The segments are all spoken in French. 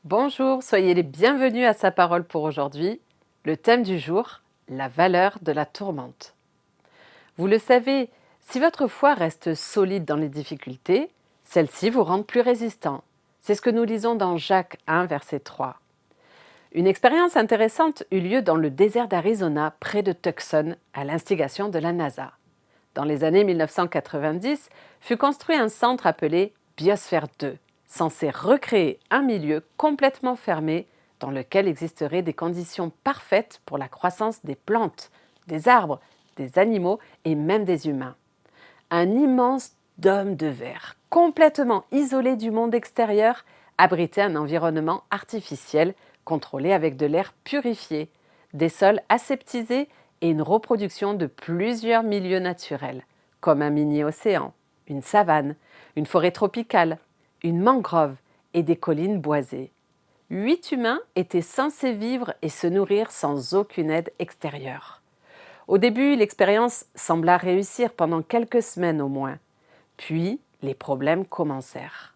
Bonjour, soyez les bienvenus à Sa Parole pour aujourd'hui. Le thème du jour, la valeur de la tourmente. Vous le savez, si votre foi reste solide dans les difficultés, celles-ci vous rendent plus résistant. C'est ce que nous lisons dans Jacques 1, verset 3. Une expérience intéressante eut lieu dans le désert d'Arizona, près de Tucson, à l'instigation de la NASA. Dans les années 1990, fut construit un centre appelé Biosphère 2, censé recréer un milieu complètement fermé dans lequel existeraient des conditions parfaites pour la croissance des plantes, des arbres, des animaux et même des humains. Un immense dôme de verre, complètement isolé du monde extérieur, abritait un environnement artificiel contrôlé avec de l'air purifié, des sols aseptisés et une reproduction de plusieurs milieux naturels, comme un mini-océan, une savane, une forêt tropicale, une mangrove et des collines boisées. 8 humains étaient censés vivre et se nourrir sans aucune aide extérieure. Au début, l'expérience sembla réussir pendant quelques semaines au moins. Puis, les problèmes commencèrent.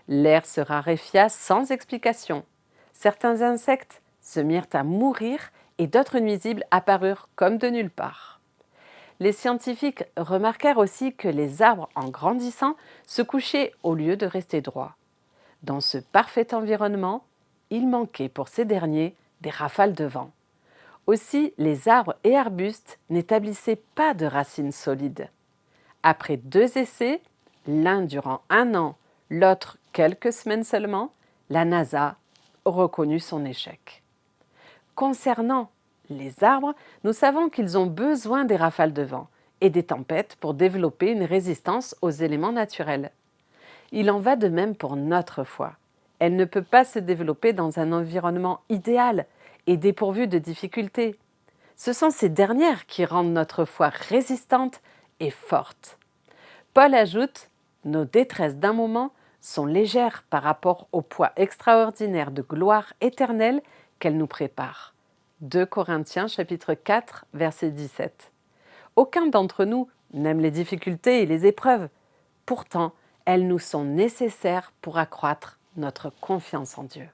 L'air se raréfia sans explication. Certains insectes se mirent à mourir et d'autres nuisibles apparurent comme de nulle part. Les scientifiques remarquèrent aussi que les arbres, en grandissant, se couchaient au lieu de rester droits. Dans ce parfait environnement, il manquait pour ces derniers des rafales de vent. Aussi, les arbres et arbustes n'établissaient pas de racines solides. Après 2 essais, l'un durant 1 an, l'autre quelques semaines seulement, la NASA reconnut son échec. Concernant les arbres, nous savons qu'ils ont besoin des rafales de vent et des tempêtes pour développer une résistance aux éléments naturels. Il en va de même pour notre foi. Elle ne peut pas se développer dans un environnement idéal et dépourvu de difficultés. Ce sont ces dernières qui rendent notre foi résistante et forte. Paul ajoute « Nos détresses d'un moment sont légères par rapport au poids extraordinaire de gloire éternelle qu'elle nous prépare. » 2 Corinthiens chapitre 4, verset 17. Aucun d'entre nous n'aime les difficultés et les épreuves. Pourtant, elles nous sont nécessaires pour accroître notre confiance en Dieu.